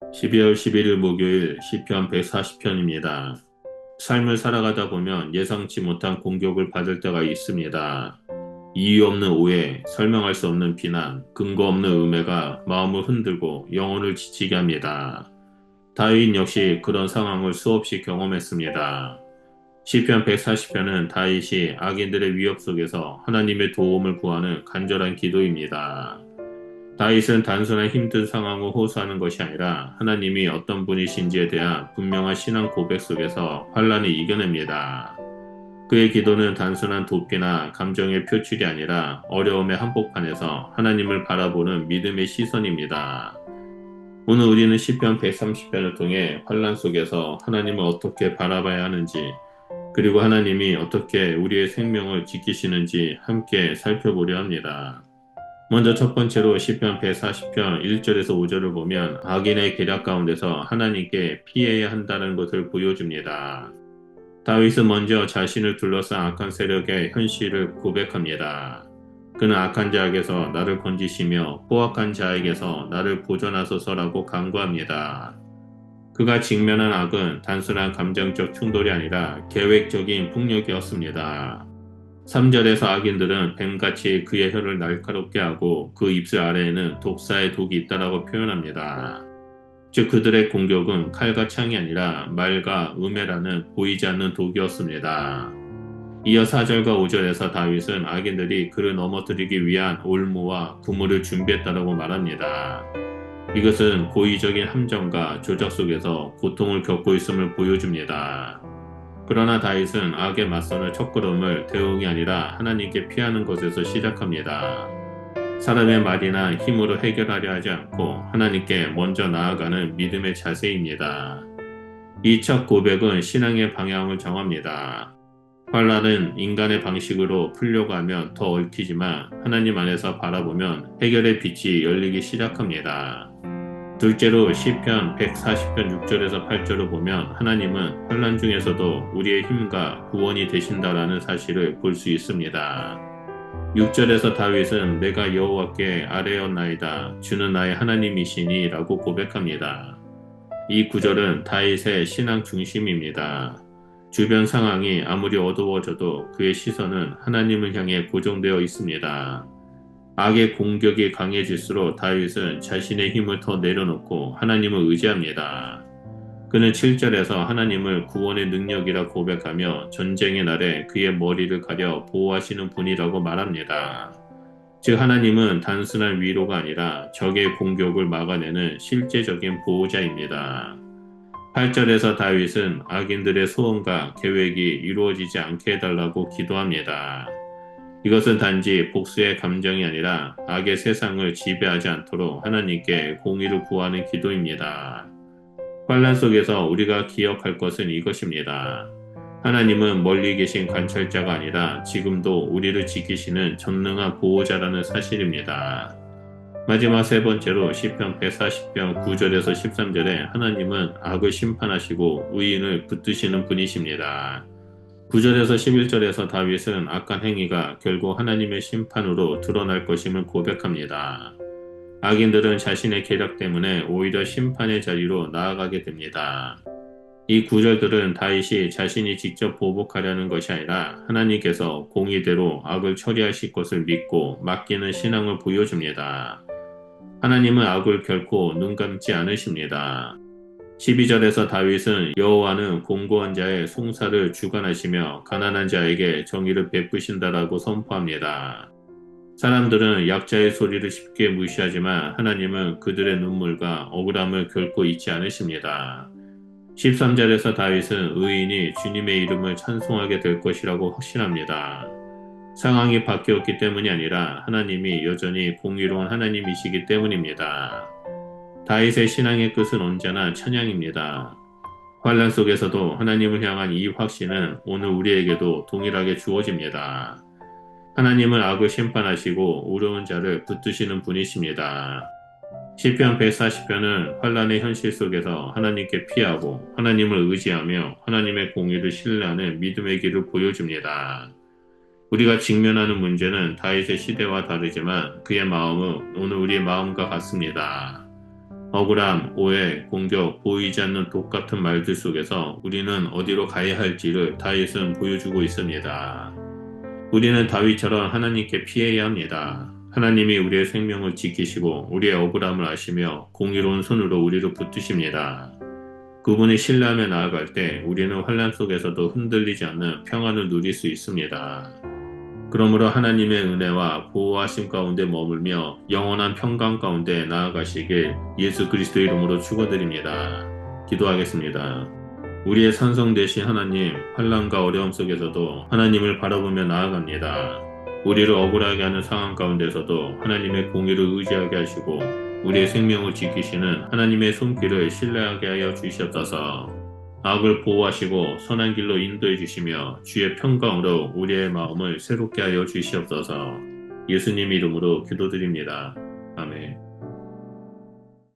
12월 11일 목요일 시편 140편입니다. 삶을 살아가다 보면 예상치 못한 공격을 받을 때가 있습니다. 이유 없는 오해, 설명할 수 없는 비난, 근거 없는 음해가 마음을 흔들고 영혼을 지치게 합니다. 다윗 역시 그런 상황을 수없이 경험했습니다. 시편 140편은 다윗이 악인들의 위협 속에서 하나님의 도움을 구하는 간절한 기도입니다. 다윗은 단순한 힘든 상황을 호소하는 것이 아니라 하나님이 어떤 분이신지에 대한 분명한 신앙 고백 속에서 환란을 이겨냅니다. 그의 기도는 단순한 도피나 감정의 표출이 아니라 어려움의 한복판에서 하나님을 바라보는 믿음의 시선입니다. 오늘 우리는 시편 130편을 통해 환란 속에서 하나님을 어떻게 바라봐야 하는지, 그리고 하나님이 어떻게 우리의 생명을 지키시는지 함께 살펴보려 합니다. 먼저 첫 번째로 시편 140편 1절에서 5절을 보면 악인의 계략 가운데서 하나님께 피해야 한다는 것을 보여줍니다. 다윗은 먼저 자신을 둘러싼 악한 세력의 현실을 고백합니다. 그는 악한 자에게서 나를 건지시며 포악한 자에게서 나를 보존하소서라고 간구합니다. 그가 직면한 악은 단순한 감정적 충돌이 아니라 계획적인 폭력이었습니다. 3절에서 악인들은 뱀같이 그의 혀를 날카롭게 하고 그 입술 아래에는 독사의 독이 있다라고 표현합니다. 즉 그들의 공격은 칼과 창이 아니라 말과 음해라는 보이지 않는 독이었습니다. 이어 4절과 5절에서 다윗은 악인들이 그를 넘어뜨리기 위한 올무와 구물을 준비했다라고 말합니다. 이것은 고의적인 함정과 조작 속에서 고통을 겪고 있음을 보여줍니다. 그러나 다윗은 악에 맞서는 첫걸음을 대응이 아니라 하나님께 피하는 것에서 시작합니다. 사람의 말이나 힘으로 해결하려 하지 않고 하나님께 먼저 나아가는 믿음의 자세입니다. 이 첫 고백은 신앙의 방향을 정합니다. 환란은 인간의 방식으로 풀려고 하면 더 얽히지만 하나님 안에서 바라보면 해결의 빛이 열리기 시작합니다. 둘째로 시편 140편 6절에서 8절을 보면 하나님은 환난 중에서도 우리의 힘과 구원이 되신다라는 사실을 볼 수 있습니다. 6절에서 다윗은 내가 여호와께 아뢰었나이다 주는 나의 하나님이시니 라고 고백합니다. 이 구절은 다윗의 신앙 중심입니다. 주변 상황이 아무리 어두워져도 그의 시선은 하나님을 향해 고정되어 있습니다. 악의 공격이 강해질수록 다윗은 자신의 힘을 더 내려놓고 하나님을 의지합니다. 그는 7절에서 하나님을 구원의 능력이라 고백하며 전쟁의 날에 그의 머리를 가려 보호하시는 분이라고 말합니다. 즉 하나님은 단순한 위로가 아니라 적의 공격을 막아내는 실제적인 보호자입니다. 8절에서 다윗은 악인들의 소원과 계획이 이루어지지 않게 해달라고 기도합니다. 이것은 단지 복수의 감정이 아니라 악의 세상을 지배하지 않도록 하나님께 공의를 구하는 기도입니다. 환란 속에서 우리가 기억할 것은 이것입니다. 하나님은 멀리 계신 관찰자가 아니라 지금도 우리를 지키시는 전능한 보호자라는 사실입니다. 마지막 세 번째로 시편 140편 9절에서 13절에 하나님은 악을 심판하시고 의인을 붙드시는 분이십니다. 9절에서 11절에서 다윗은 악한 행위가 결국 하나님의 심판으로 드러날 것임을 고백합니다. 악인들은 자신의 계략 때문에 오히려 심판의 자리로 나아가게 됩니다. 이 구절들은 다윗이 자신이 직접 보복하려는 것이 아니라 하나님께서 공의대로 악을 처리하실 것을 믿고 맡기는 신앙을 보여줍니다. 하나님은 악을 결코 눈 감지 않으십니다. 12절에서 다윗은 여호와는 공고한 자의 송사를 주관하시며 가난한 자에게 정의를 베푸신다라고 선포합니다. 사람들은 약자의 소리를 쉽게 무시하지만 하나님은 그들의 눈물과 억울함을 결코 잊지 않으십니다. 13절에서 다윗은 의인이 주님의 이름을 찬송하게 될 것이라고 확신합니다. 상황이 바뀌었기 때문이 아니라 하나님이 여전히 공의로운 하나님이시기 때문입니다. 다윗의 신앙의 끝은 언제나 찬양입니다. 환란 속에서도 하나님을 향한 이 확신은 오늘 우리에게도 동일하게 주어집니다. 하나님은 악을 심판하시고 어려운 자를 붙드시는 분이십니다. 시편 140편은 환란의 현실 속에서 하나님께 피하고 하나님을 의지하며 하나님의 공의를 신뢰하는 믿음의 길을 보여줍니다. 우리가 직면하는 문제는 다윗의 시대와 다르지만 그의 마음은 오늘 우리의 마음과 같습니다. 억울함, 오해, 공격, 보이지 않는 독 같은 말들 속에서 우리는 어디로 가야 할지를 다윗은 보여주고 있습니다. 우리는 다윗처럼 하나님께 피해야 합니다. 하나님이 우리의 생명을 지키시고 우리의 억울함을 아시며 공의로운 손으로 우리를 붙드십니다. 그분이 신뢰하며 나아갈 때 우리는 환난 속에서도 흔들리지 않는 평안을 누릴 수 있습니다. 그러므로 하나님의 은혜와 보호하심 가운데 머물며 영원한 평강 가운데 나아가시길 예수 그리스도의 이름으로 축원드립니다. 기도하겠습니다. 우리의 산성 되신 하나님, 환난과 어려움 속에서도 하나님을 바라보며 나아갑니다. 우리를 억울하게 하는 상황 가운데서도 하나님의 공의를 의지하게 하시고 우리의 생명을 지키시는 하나님의 손길을 신뢰하게 하여 주시옵소서. 악을 보호하시고 선한 길로 인도해 주시며 주의 평강으로 우리의 마음을 새롭게 하여 주시옵소서. 예수님 이름으로 기도드립니다. 아멘.